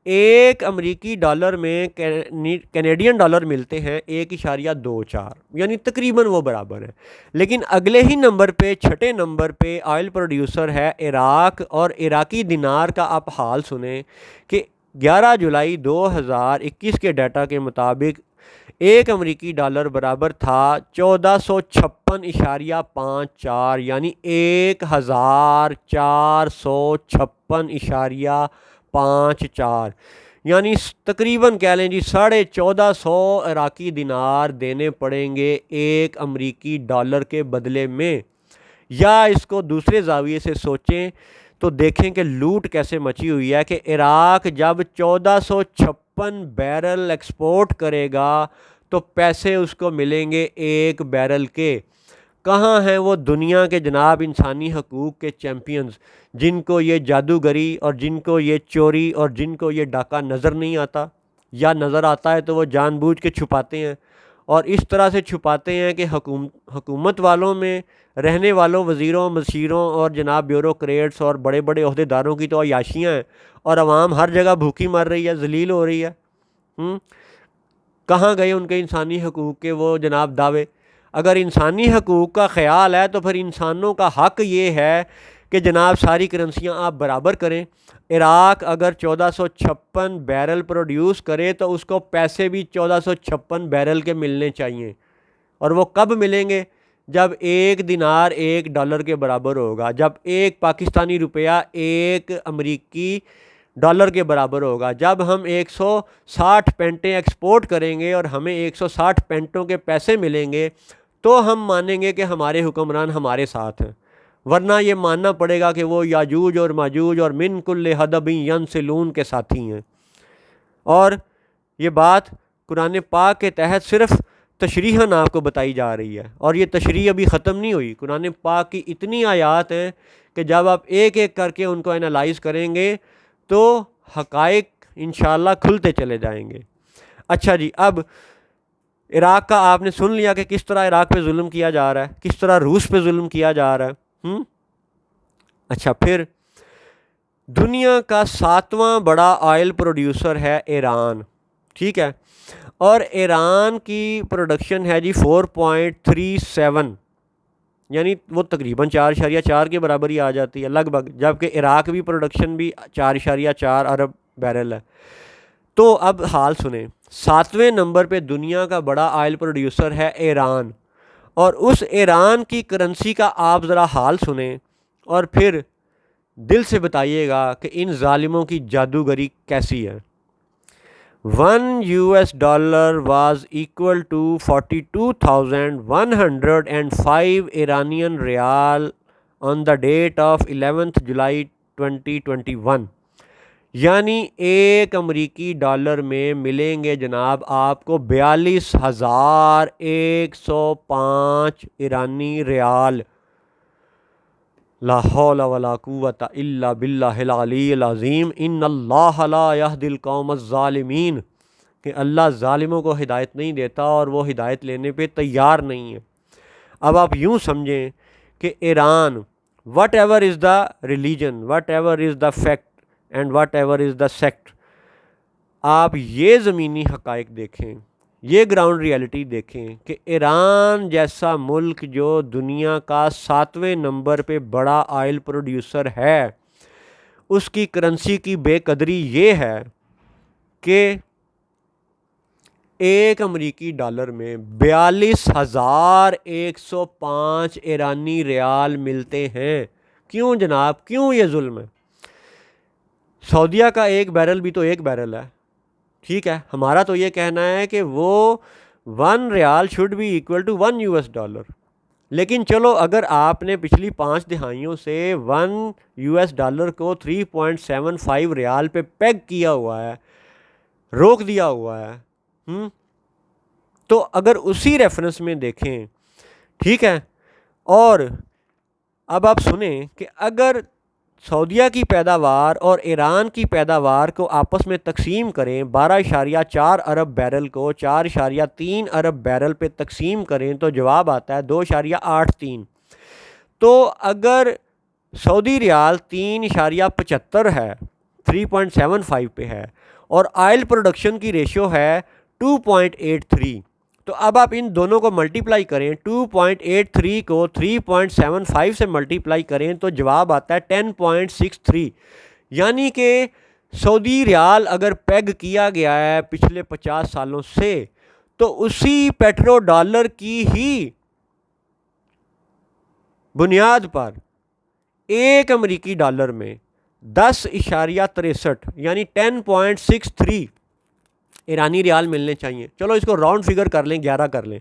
ایک امریکی ڈالر میں کینیڈین ڈالر ملتے ہیں 1.24، یعنی تقریباً وہ برابر ہے۔ لیکن اگلے ہی نمبر پہ چھٹے نمبر پہ آئل پروڈیوسر ہے عراق، اور عراقی دینار کا آپ حال سنیں کہ 11 جولائی 2021 کے ڈیٹا کے مطابق ایک امریکی ڈالر برابر تھا 1456.54، یعنی 1456.54، یعنی تقریباً کہہ لیں جی 1450 عراقی دینار دینے پڑیں گے ایک امریکی ڈالر کے بدلے میں۔ یا اس کو دوسرے زاویے سے سوچیں تو دیکھیں کہ لوٹ کیسے مچی ہوئی ہے کہ عراق جب 1456 بیرل ایکسپورٹ کرے گا تو پیسے اس کو ملیں گے ایک بیرل کے۔ کہاں ہیں وہ دنیا کے جناب انسانی حقوق کے چیمپئنز جن کو یہ جادوگری اور جن کو یہ چوری اور جن کو یہ ڈاکہ نظر نہیں آتا، یا نظر آتا ہے تو وہ جان بوجھ کے چھپاتے ہیں، اور اس طرح سے چھپاتے ہیں کہ حکومت والوں میں رہنے والوں، وزیروں، مشیروں اور جناب بیوروکریٹس اور بڑے بڑے عہدیداروں کی تو عیاشیاں ہیں، اور عوام ہر جگہ بھوکی مر رہی ہے، ذلیل ہو رہی ہے۔ کہاں گئے ان کے انسانی حقوق کے وہ جناب دعوے؟ اگر انسانی حقوق کا خیال ہے تو پھر انسانوں کا حق یہ ہے کہ جناب ساری کرنسیاں آپ برابر کریں۔ عراق اگر 1456 بیرل پروڈیوس کرے تو اس کو پیسے بھی 1456 بیرل کے ملنے چاہیے، اور وہ کب ملیں گے؟ جب ایک دینار ایک ڈالر کے برابر ہوگا، جب ایک پاکستانی روپیہ ایک امریکی ڈالر کے برابر ہوگا، جب ہم 160 پینٹیں ایکسپورٹ کریں گے اور ہمیں 160 پینٹوں کے پیسے ملیں گے تو ہم مانیں گے کہ ہمارے حکمران ہمارے ساتھ ہیں، ورنہ یہ ماننا پڑے گا کہ وہ یاجوج اور ماجوج اور من کل حدب ینسلون کے ساتھی ہیں۔ اور یہ بات قرآن پاک کے تحت صرف تشریحاً آپ کو بتائی جا رہی ہے، اور یہ تشریح ابھی ختم نہیں ہوئی۔ قرآن پاک کی اتنی آیات ہیں کہ جب آپ ایک ایک کر کے ان کو انالائز کریں گے تو حقائق انشاءاللہ کھلتے چلے جائیں گے۔ اچھا جی، اب عراق کا آپ نے سن لیا کہ کس طرح عراق پہ ظلم کیا جا رہا ہے، کس طرح روس پہ ظلم کیا جا رہا ہے۔ اچھا، پھر دنیا کا 7واں بڑا آئل پروڈیوسر ہے ایران، ٹھیک ہے، اور ایران کی پروڈکشن ہے جی 4.37، یعنی وہ تقریباً 4.4 کے برابر ہی آ جاتی ہے لگ بھگ، جبکہ عراق بھی پروڈکشن بھی 4.4 ارب بیرل ہے۔ تو اب حال سنیں، 7ویں نمبر پہ دنیا کا بڑا آئل پروڈیوسر ہے ایران، اور اس ایران کی کرنسی کا آپ ذرا حال سنیں اور پھر دل سے بتائیے گا کہ ان ظالموں کی جادوگری کیسی ہے۔ $1 was equal to 42,105 Iranian rial on the date of 11th July 2021، یعنی ایک امریکی ڈالر میں ملیں گے جناب آپ کو 42,105 ایرانی ریال۔ لا حول ولا قوت الا باللہ العلی العظیم، ان اللہ لا یہدی القوم الظالمین، کہ اللہ ظالموں کو ہدایت نہیں دیتا اور وہ ہدایت لینے پہ تیار نہیں ہے۔ اب آپ یوں سمجھیں کہ Iran, whatever is the religion, whatever is the fact and whatever is the sect, آپ یہ زمینی حقائق دیکھیں، یہ گراؤنڈ ریالٹی دیکھیں کہ ایران جیسا ملک جو دنیا کا 7ویں نمبر پہ بڑا آئل پروڈیوسر ہے، اس کی کرنسی کی بے قدری یہ ہے کہ ایک امریکی ڈالر میں 42,105 ایرانی ریال ملتے ہیں۔ کیوں جناب، کیوں یہ ظلم ہے؟ سعودیہ کا ایک بیرل بھی تو ایک بیرل ہے، ٹھیک ہے، ہمارا تو یہ کہنا ہے کہ وہ 1 ریال شوڈ بی ایکول ٹو $1۔ لیکن چلو اگر آپ نے پچھلی 5 دہائیوں سے $1 کو 3.75 ریال پہ پیگ کیا ہوا ہے، روک دیا ہوا ہے، تو اگر اسی ریفرنس میں دیکھیں، ٹھیک ہے، اور اب آپ سنیں کہ اگر سعودیہ کی پیداوار اور ایران کی پیداوار کو آپس میں تقسیم کریں، 12.4 ارب بیرل کو 4.3 ارب بیرل پہ تقسیم کریں تو جواب آتا ہے 2.83۔ تو اگر سعودی ریال 3.75 ہے، 3.75 پہ ہے، اور آئل پروڈکشن کی ریشو ہے 2.83، تو اب آپ ان دونوں کو ملٹیپلائی کریں، 2.83 کو 3.75 سے ملٹیپلائی کریں تو جواب آتا ہے 10.63۔ یعنی کہ سعودی ریال اگر پیگ کیا گیا ہے پچھلے 50 سالوں سے، تو اسی پیٹرو ڈالر کی ہی بنیاد پر ایک امریکی ڈالر میں 10.63 یعنی 10.63 ایرانی ریال ملنے چاہیے۔ چلو اس کو راؤنڈ فگر کر لیں، 11 کر لیں،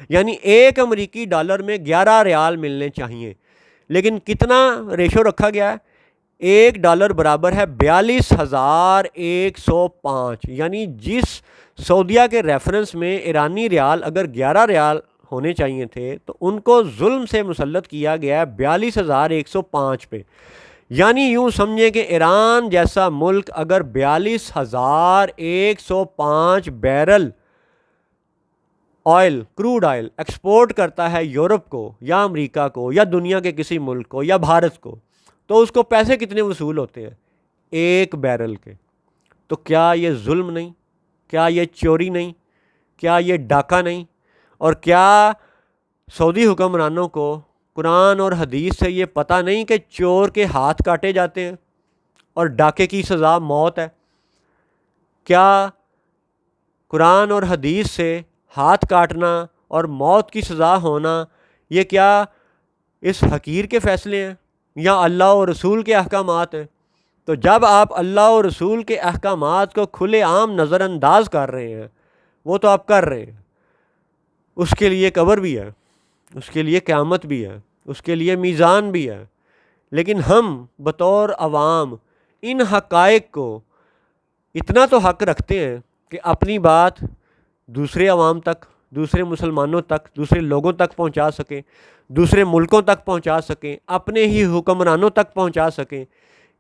یعنی ایک امریکی ڈالر میں 11 ریال ملنے چاہیے۔ لیکن کتنا ریشو رکھا گیا ہے؟ ایک ڈالر برابر ہے 42,105، یعنی جس سعودیہ کے ریفرنس میں ایرانی ریال اگر 11 ریال ہونے چاہیے تھے تو ان کو ظلم سے مسلط کیا گیا ہے 42,105 پہ۔ یعنی یوں سمجھیں کہ ایران جیسا ملک اگر 42,105 barrel oil, crude oil export کرتا ہے یورپ کو یا امریکہ کو یا دنیا کے کسی ملک کو یا بھارت کو، تو اس کو پیسے کتنے وصول ہوتے ہیں؟ ایک بیرل کے۔ تو کیا یہ ظلم نہیں؟ کیا یہ چوری نہیں؟ کیا یہ ڈاکہ نہیں؟ اور کیا سعودی حکمرانوں کو قرآن اور حدیث سے یہ پتہ نہیں کہ چور کے ہاتھ کاٹے جاتے ہیں اور ڈاکے کی سزا موت ہے؟ کیا قرآن اور حدیث سے ہاتھ کاٹنا اور موت کی سزا ہونا یہ کیا اس حقیر کے فیصلے ہیں یا اللہ اور رسول کے احکامات ہیں؟ تو جب آپ اللہ اور رسول کے احکامات کو کھلے عام نظر انداز کر رہے ہیں، وہ تو آپ کر رہے ہیں، اس کے لیے قبر بھی ہے، اس کے لیے قیامت بھی ہے، اس کے لیے میزان بھی ہے، لیکن ہم بطور عوام ان حقائق کو اتنا تو حق رکھتے ہیں کہ اپنی بات دوسرے عوام تک، دوسرے مسلمانوں تک، دوسرے لوگوں تک پہنچا سکیں، دوسرے ملکوں تک پہنچا سکیں، اپنے ہی حکمرانوں تک پہنچا سکیں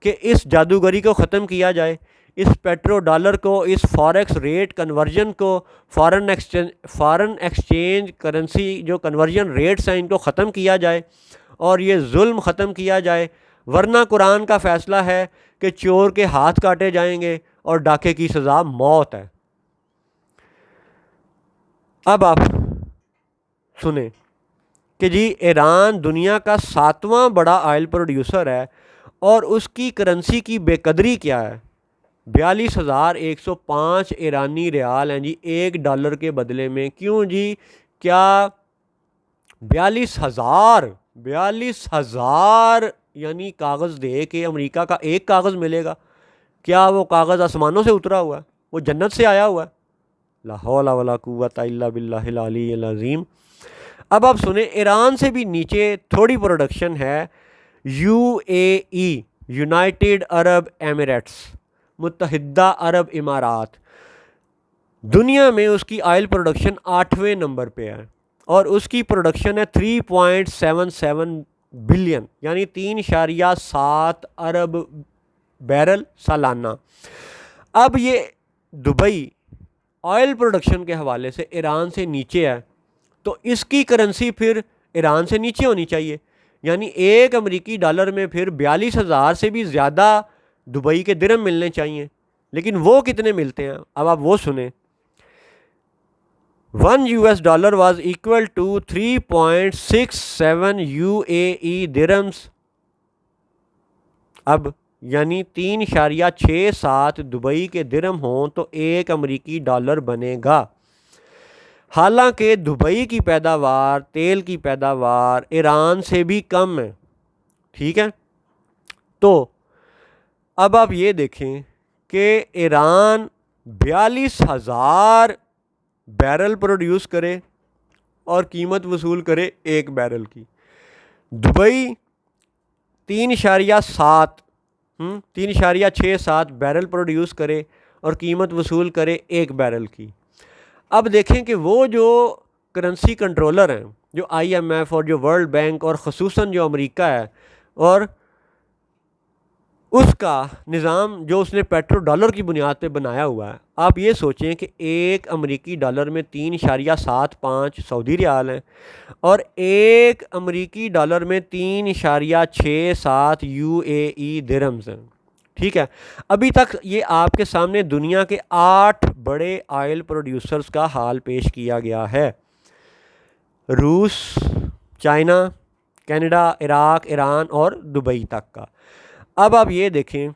کہ اس جادوگری کو ختم کیا جائے، اس پیٹرو ڈالر کو، اس فاریکس ریٹ کنورژن کو، فارن ایکسچینج کرنسی جو کنورژن ریٹس ہیں ان کو ختم کیا جائے اور یہ ظلم ختم کیا جائے، ورنہ قرآن کا فیصلہ ہے کہ چور کے ہاتھ کاٹے جائیں گے اور ڈاکے کی سزا موت ہے۔ اب آپ سنیں کہ جی ایران دنیا کا 7واں بڑا آئل پروڈیوسر ہے اور اس کی کرنسی کی بے قدری کیا ہے؟ 42,105 ایرانی ریال ہیں جی ایک ڈالر کے بدلے میں۔ کیوں جی؟ کیا 42,000 یعنی کاغذ دے کے امریکہ کا ایک کاغذ ملے گا؟ کیا وہ کاغذ آسمانوں سے اترا ہوا ہے؟ وہ جنت سے آیا ہوا ہے؟ لا حول ولا قوت الا باللہ العلی العظیم۔ اب آپ سنیں، ایران سے بھی نیچے تھوڑی پروڈکشن ہے UAE، یونائٹڈ عرب ایمریٹس، متحدہ عرب امارات۔ دنیا میں اس کی آئل پروڈکشن 8ویں نمبر پہ ہے اور اس کی پروڈکشن ہے 3.77 بلین یعنی 3.7 ارب بیرل سالانہ۔ اب یہ دبئی آئل پروڈکشن کے حوالے سے ایران سے نیچے ہے، تو اس کی کرنسی پھر ایران سے نیچے ہونی چاہیے، یعنی ایک امریکی ڈالر میں پھر 42,000 سے بھی زیادہ دبئی کے درہم ملنے چاہیے، لیکن وہ کتنے ملتے ہیں؟ اب آپ وہ سنیں، $1 was equal to 3.67 UAE dirhams۔ اب یعنی 3.67 دبئی کے درہم ہوں تو ایک امریکی ڈالر بنے گا، حالانکہ دبئی کی پیداوار، تیل کی پیداوار ایران سے بھی کم ہے، ٹھیک ہے؟ تو اب آپ یہ دیکھیں کہ ایران 42,000 بیرل پروڈیوس کرے اور قیمت وصول کرے 1 بیرل کی۔ دبئی 3.7 3.67 بیرل پروڈیوس کرے اور قیمت وصول کرے 1 بیرل کی۔ اب دیکھیں کہ وہ جو کرنسی کنٹرولر ہیں، جو IMF اور جو ورلڈ بینک اور خصوصاً جو امریکہ ہے، اور اس کا نظام جو اس نے پیٹرو ڈالر کی بنیاد پہ بنایا ہوا ہے، آپ یہ سوچیں کہ 1 امریکی ڈالر میں 3.75 سعودی ریال ہیں اور 1 امریکی ڈالر میں 3.67 UAE درہمز ہیں۔ ٹھیک ہے، ابھی تک یہ آپ کے سامنے دنیا کے 8 بڑے آئل پروڈیوسرز کا حال پیش کیا گیا ہے: روس، چائنا، کینیڈا، عراق، ایران اور دبئی تک کا۔ اب آپ یہ دیکھیں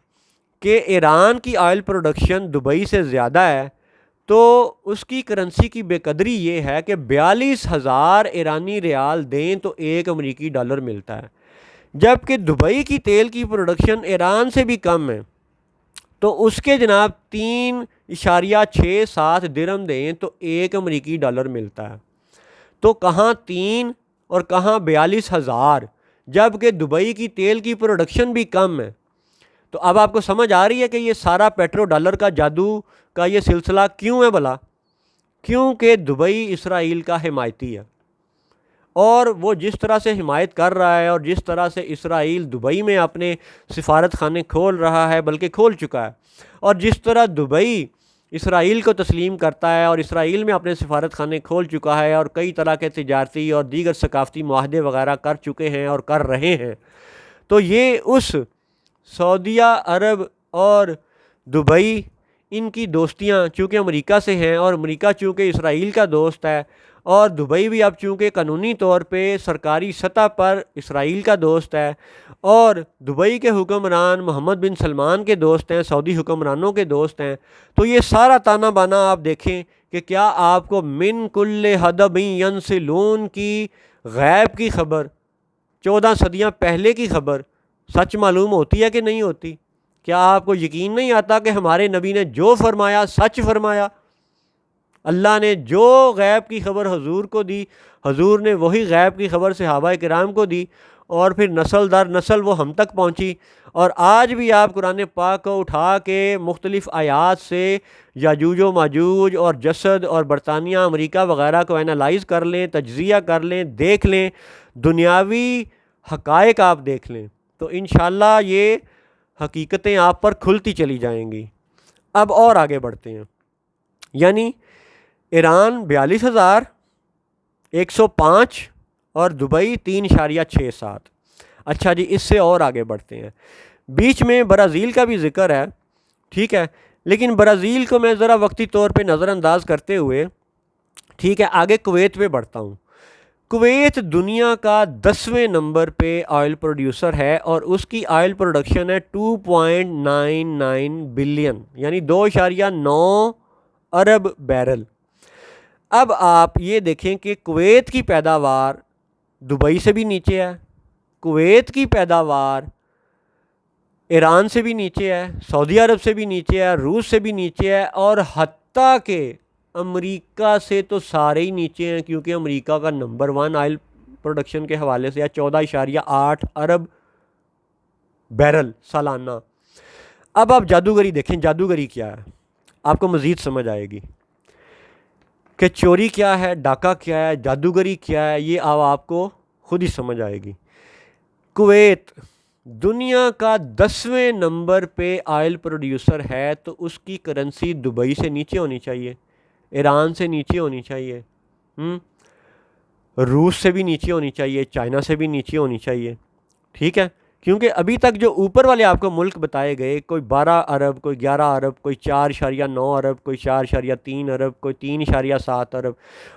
کہ ایران کی آئل پروڈکشن دبئی سے زیادہ ہے، تو اس کی کرنسی کی بے قدری یہ ہے کہ 42,000 ایرانی ریال دیں تو 1 امریکی ڈالر ملتا ہے، جبکہ دبئی کی تیل کی پروڈکشن ایران سے بھی کم ہے، تو اس کے جناب 3.67 درہم دیں تو 1 امریکی ڈالر ملتا ہے۔ تو کہاں 3 اور کہاں 42,000، جبکہ دبئی کی تیل کی پروڈکشن بھی کم ہے۔ تو اب آپ کو سمجھ آ رہی ہے کہ یہ سارا پیٹرو ڈالر کا جادو کا یہ سلسلہ کیوں ہے بھلا؟ کیونکہ دبئی اسرائیل کا حمایتی ہے، اور وہ جس طرح سے حمایت کر رہا ہے اور جس طرح سے اسرائیل دبئی میں اپنے سفارت خانے کھول رہا ہے، بلکہ کھول چکا ہے، اور جس طرح دبئی اسرائیل کو تسلیم کرتا ہے اور اسرائیل میں اپنے سفارت خانے کھول چکا ہے اور کئی طرح کے تجارتی اور دیگر ثقافتی معاہدے وغیرہ کر چکے ہیں اور کر رہے ہیں، تو یہ اس سعودیہ عرب اور دبئی، ان کی دوستیاں چونکہ امریکہ سے ہیں، اور امریکہ چونکہ اسرائیل کا دوست ہے، اور دبئی بھی اب چونکہ قانونی طور پہ سرکاری سطح پر اسرائیل کا دوست ہے، اور دبئی کے حکمران محمد بن سلمان کے دوست ہیں، سعودی حکمرانوں کے دوست ہیں، تو یہ سارا تانا بانا آپ دیکھیں کہ کیا آپ کو من کل حدب ینسلون کی غیب کی خبر، 14 صدیاں پہلے کی خبر سچ معلوم ہوتی ہے کہ نہیں ہوتی؟ کیا آپ کو یقین نہیں آتا کہ ہمارے نبی نے جو فرمایا سچ فرمایا؟ اللہ نے جو غیب کی خبر حضور کو دی، حضور نے وہی غیب کی خبر صحابہ کرام کو دی، اور پھر نسل در نسل وہ ہم تک پہنچی۔ اور آج بھی آپ قرآن پاک کو اٹھا کے مختلف آیات سے یاجوج و ماجوج اور جسد اور برطانیہ، امریکہ وغیرہ کو انالائز کر لیں، تجزیہ کر لیں، دیکھ لیں، دنیاوی حقائق آپ دیکھ لیں، تو انشاءاللہ یہ حقیقتیں آپ پر کھلتی چلی جائیں گی۔ اب اور آگے بڑھتے ہیں، یعنی ایران 42,105 اور دبئی 3.67۔ اچھا جی، اس سے اور آگے بڑھتے ہیں، بیچ میں برازیل کا بھی ذکر ہے، ٹھیک ہے، لیکن برازیل کو میں ذرا وقتی طور پہ نظر انداز کرتے ہوئے، ٹھیک ہے، آگے کویت پہ بڑھتا ہوں۔ کویت دنیا کا 10ویں نمبر پہ آئل پروڈیوسر ہے، اور اس کی آئل پروڈکشن ہے 2.99 بلین، یعنی 2.9 ارب بیرل۔ اب آپ یہ دیکھیں کہ کویت کی پیداوار دبئی سے بھی نیچے ہے، کویت کی پیداوار ایران سے بھی نیچے ہے، سعودی عرب سے بھی نیچے ہے، روس سے بھی نیچے ہے، اور حتیٰ کہ امریکہ سے تو سارے ہی نیچے ہیں، کیونکہ امریکہ کا نمبر 1 آئل پروڈکشن کے حوالے سے ہے، 14.8 ارب بیرل سالانہ۔ اب آپ جادوگری دیکھیں، جادوگری کیا ہے، آپ کو مزید سمجھ آئے گی کہ چوری کیا ہے، ڈاکہ کیا ہے، جادوگری کیا ہے، یہ آپ کو خود ہی سمجھ آئے گی۔ کویت دنیا کا 10ویں نمبر پہ آئل پروڈیوسر ہے، تو اس کی کرنسی دبئی سے نیچے ہونی چاہیے، ایران سے نیچے ہونی چاہیے، روس سے بھی نیچے ہونی چاہیے، چائنا سے بھی نیچے ہونی چاہیے، ٹھیک ہے، کیونکہ ابھی تک جو اوپر والے آپ کو ملک بتائے گئے، کوئی 12 ارب، کوئی 11 ارب، کوئی 4.9 ارب، کوئی 4.3 ارب، کوئی 3.7 ارب،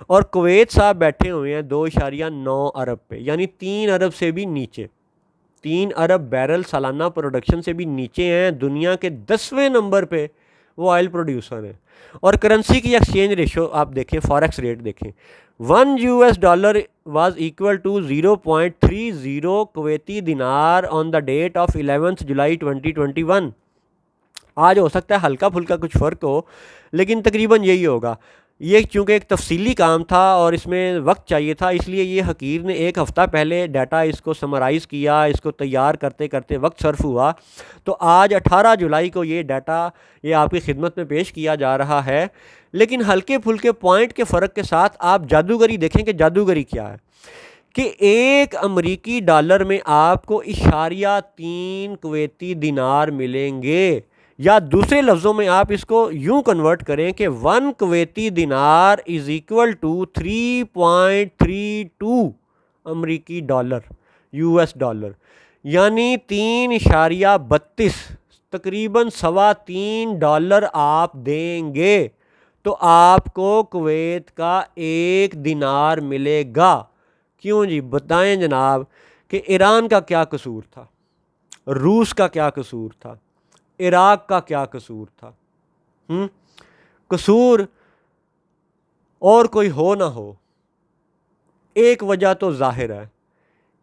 اور کویت صاحب بیٹھے ہوئے ہیں 2.9 ارب پہ، یعنی 3 ارب سے بھی نیچے، 3 ارب بیرل سالانہ پروڈکشن سے بھی نیچے ہیں، دنیا کے 10ویں نمبر پہ وہ آئل پروڈیوسر ہیں۔ اور کرنسی کی ایکسچینج ریشو آپ دیکھیں، فاریکس ریٹ دیکھیں، $1 was equal to 0.30 کویتی دینار on the date of 11th July 2021۔ آج ہو سکتا ہے ہلکا پھلکا کچھ فرق ہو، لیکن تقریباً یہی ہوگا۔ یہ چونکہ ایک تفصیلی کام تھا اور اس میں وقت چاہیے تھا، اس لیے یہ حقیر نے 1 ہفتہ پہلے ڈیٹا اس کو سمرائز کیا، اس کو تیار کرتے کرتے وقت صرف ہوا، تو آج 18 جولائی کو یہ ڈیٹا یہ آپ کی خدمت میں پیش کیا جا رہا ہے۔ لیکن ہلکے پھلکے پوائنٹ کے فرق کے ساتھ آپ جادوگری دیکھیں کہ جادوگری کیا ہے، کہ 1 امریکی ڈالر میں آپ کو 3 کویتی دینار ملیں گے، یا دوسرے لفظوں میں آپ اس کو یوں کنورٹ کریں کہ 1 کویتی دینار از ایکول ٹو 3.32 امریکی ڈالر، US ڈالر، یعنی 3.32، تقریباً $3.25 آپ دیں گے تو آپ کو کویت کا 1 دینار ملے گا۔ کیوں جی؟ بتائیں جناب کہ ایران کا کیا قصور تھا، روس کا کیا قصور تھا، عراق کا کیا قصور تھا؟ قصور اور کوئی ہو نہ ہو، ایک وجہ تو ظاہر ہے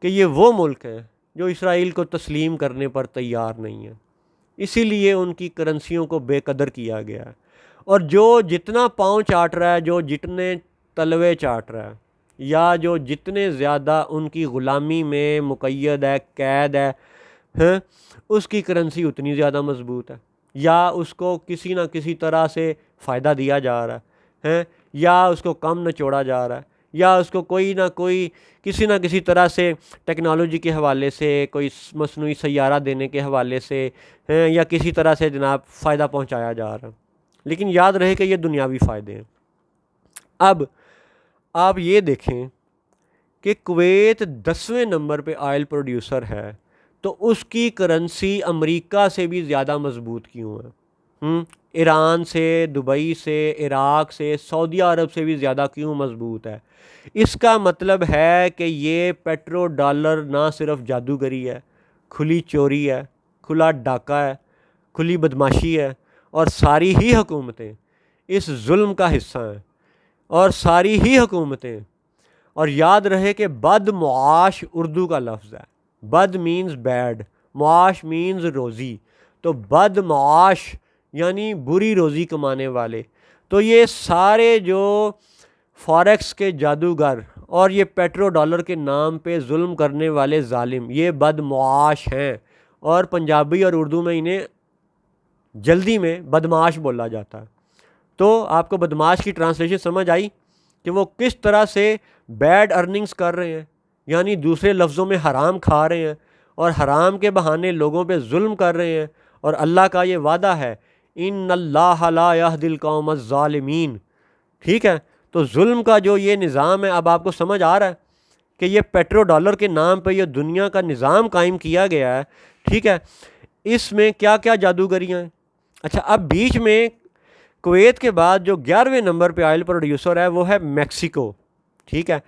کہ یہ وہ ملک ہیں جو اسرائیل کو تسلیم کرنے پر تیار نہیں ہے، اسی لیے ان کی کرنسیوں کو بے قدر کیا گیا ہے، اور جو جتنا پاؤں چاٹ رہا ہے، جو جتنے تلوے چاٹ رہا ہے، یا جو جتنے زیادہ ان کی غلامی میں مقید ہے، قید ہے، اس کی کرنسی اتنی زیادہ مضبوط ہے، یا اس کو کسی نہ کسی طرح سے فائدہ دیا جا رہا ہے، یا اس کو کم نچوڑا جا رہا ہے، یا اس کو کوئی نہ کوئی کسی نہ کسی طرح سے ٹیکنالوجی کے حوالے سے، کوئی مصنوعی سیارہ دینے کے حوالے سے، یا کسی طرح سے جناب فائدہ پہنچایا جا رہا ہے۔ لیکن یاد رہے کہ یہ دنیاوی فائدے ہیں۔ اب آپ یہ دیکھیں کہ کویت 10ویں نمبر پہ آئل پروڈیوسر ہے، تو اس کی کرنسی امریکہ سے بھی زیادہ مضبوط کیوں ہے؟ ایران سے، دبئی سے، عراق سے، سعودیہ عرب سے بھی زیادہ کیوں مضبوط ہے؟ اس کا مطلب ہے کہ یہ پیٹرو ڈالر نہ صرف جادوگری ہے، کھلی چوری ہے، کھلا ڈاکہ ہے، کھلی بدماشی ہے، اور ساری ہی حکومتیں اس ظلم کا حصہ ہیں، اور ساری ہی حکومتیں، اور یاد رہے کہ بد معاش اردو کا لفظ ہے، بد مینز بیڈ، معاش مینز روزی، تو بد معاش یعنی بری روزی کمانے والے، تو یہ سارے جو فاریکس کے جادوگر اور یہ پیٹرو ڈالر کے نام پہ ظلم کرنے والے ظالم، یہ بد معاش ہیں، اور پنجابی اور اردو میں انہیں جلدی میں بدمعاش بولا جاتا ہے۔ تو آپ کو بدمعاش کی ٹرانسلیشن سمجھ آئی کہ وہ کس طرح سے بیڈ ارننگز کر رہے ہیں، یعنی دوسرے لفظوں میں حرام کھا رہے ہیں، اور حرام کے بہانے لوگوں پہ ظلم کر رہے ہیں، اور اللہ کا یہ وعدہ ہے ان اللہ لا یہدی القوم الظالمین۔ ٹھیک ہے، تو ظلم کا جو یہ نظام ہے، اب آپ کو سمجھ آ رہا ہے کہ یہ پیٹرو ڈالر کے نام پہ یہ دنیا کا نظام قائم کیا گیا ہے۔ ٹھیک ہے، اس میں کیا کیا جادوگریاں ہیں؟ اچھا، اب بیچ میں کویت کے بعد جو 11ویں نمبر پہ آئل پروڈیوسر ہے وہ ہے میکسیکو۔ ٹھیک ہے،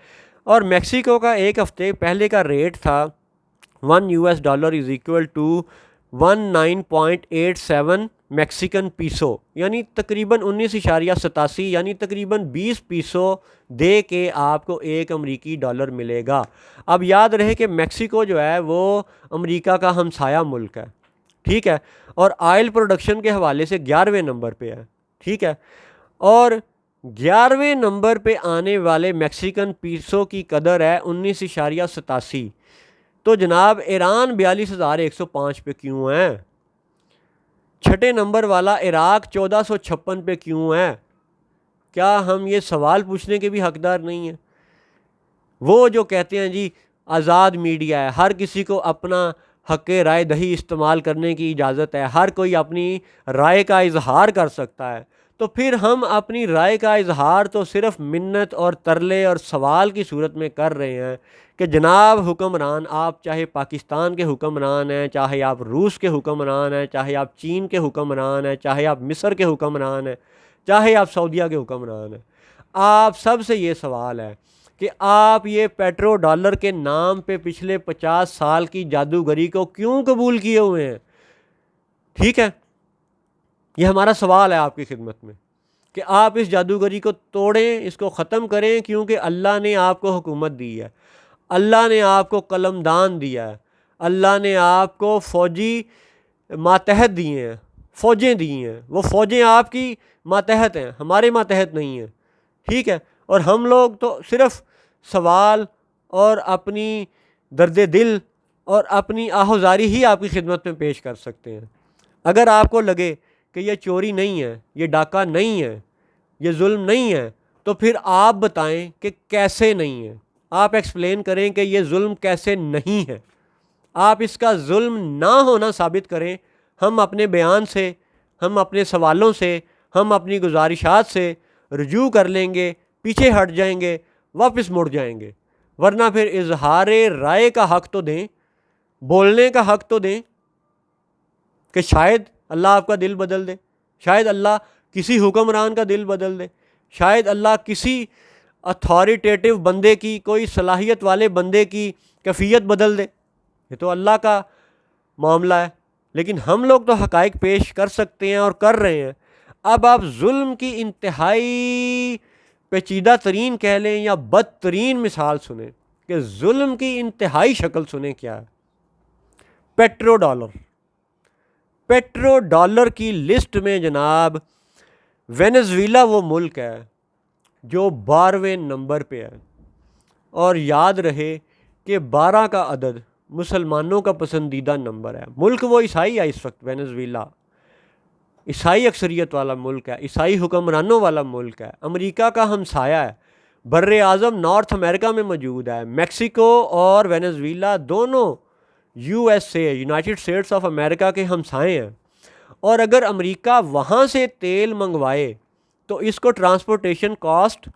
اور میکسیکو کا 1 ہفتے پہلے کا ریٹ تھا $1 is equal to 19.87 Mexican peso, یعنی تقریباً 19.87، یعنی تقریباً 20 پیسو دے کے آپ کو 1 امریکی ڈالر ملے گا۔ اب یاد رہے کہ میکسیکو جو ہے وہ امریکہ کا ہمسایہ ملک ہے، ٹھیک ہے، اور آئل پروڈکشن کے حوالے سے 11ویں نمبر پہ ہے، ٹھیک ہے، اور 11ویں نمبر پہ آنے والے میکسیکن پیسو کی قدر ہے 19.87۔ تو جناب ایران 42,105 پہ کیوں ہے؟ چھٹے نمبر والا عراق 1456 پہ کیوں ہے؟ کیا ہم یہ سوال پوچھنے کے بھی حقدار نہیں ہیں؟ وہ جو کہتے ہیں جی آزاد میڈیا ہے، ہر کسی کو اپنا حق رائے دہی استعمال کرنے کی اجازت ہے، ہر کوئی اپنی رائے کا اظہار کر سکتا ہے، تو پھر ہم اپنی رائے کا اظہار تو صرف منت اور ترلے اور سوال کی صورت میں کر رہے ہیں کہ جناب حکمران، آپ چاہے پاکستان کے حکمران ہیں، چاہے آپ روس کے حکمران ہیں، چاہے آپ چین کے حکمران ہیں، چاہے آپ مصر کے حکمران ہیں، چاہے آپ سعودیہ کے حکمران ہیں، آپ سب سے یہ سوال ہے کہ آپ یہ پیٹرو ڈالر کے نام پہ پچھلے 50 سال کی جادوگری کو کیوں قبول کیے ہوئے ہیں؟ ٹھیک ہے، یہ ہمارا سوال ہے آپ کی خدمت میں کہ آپ اس جادوگری کو توڑیں، اس کو ختم کریں، کیونکہ اللہ نے آپ کو حکومت دی ہے، اللہ نے آپ کو قلم دان دیا ہے، اللہ نے آپ کو فوجی ماتحت دیے ہیں، فوجیں دی ہیں، وہ فوجیں آپ کی ماتحت ہیں، ہمارے ماتحت نہیں ہیں۔ ٹھیک ہے، اور ہم لوگ تو صرف سوال اور اپنی درد دل اور اپنی آہوزاری ہی آپ کی خدمت میں پیش کر سکتے ہیں۔ اگر آپ کو لگے کہ یہ چوری نہیں ہے، یہ ڈاکہ نہیں ہے، یہ ظلم نہیں ہے، تو پھر آپ بتائیں کہ کیسے نہیں ہے۔ آپ ایکسپلین کریں کہ یہ ظلم کیسے نہیں ہے، آپ اس کا ظلم نہ ہونا ثابت کریں۔ ہم اپنے بیان سے، ہم اپنے سوالوں سے، ہم اپنی گزارشات سے رجوع کر لیں گے، پیچھے ہٹ جائیں گے، واپس مڑ جائیں گے، ورنہ پھر اظہار رائے کا حق تو دیں، بولنے کا حق تو دیں کہ شاید اللہ آپ کا دل بدل دے، شاید اللہ کسی حکمران کا دل بدل دے، شاید اللہ کسی اتھارٹیٹیو بندے کی، کوئی صلاحیت والے بندے کی کیفیت بدل دے۔ یہ تو اللہ کا معاملہ ہے، لیکن ہم لوگ تو حقائق پیش کر سکتے ہیں اور کر رہے ہیں۔ اب آپ ظلم کی انتہائی پیچیدہ ترین کہہ لیں یا بدترین مثال سنیں کہ ظلم کی انتہائی شکل سنیں کیا ہے۔ پیٹرو ڈالر کی لسٹ میں جناب وینزویلا وہ ملک ہے جو 12ویں نمبر پہ ہے، اور یاد رہے کہ 12 کا عدد مسلمانوں کا پسندیدہ نمبر ہے۔ ملک وہ عیسائی ہے، اس وقت وینزویلا عیسائی اکثریت والا ملک ہے، عیسائی حکمرانوں والا ملک ہے، امریکہ کا ہمسایہ ہے، بر اعظم نارتھ امریکہ میں موجود ہے۔ میکسیکو اور وینزویلا دونوں USA United States of America کے ہمسائے ہیں، اور اگر امریکہ وہاں سے تیل منگوائے تو اس کو ٹرانسپورٹیشن کاسٹ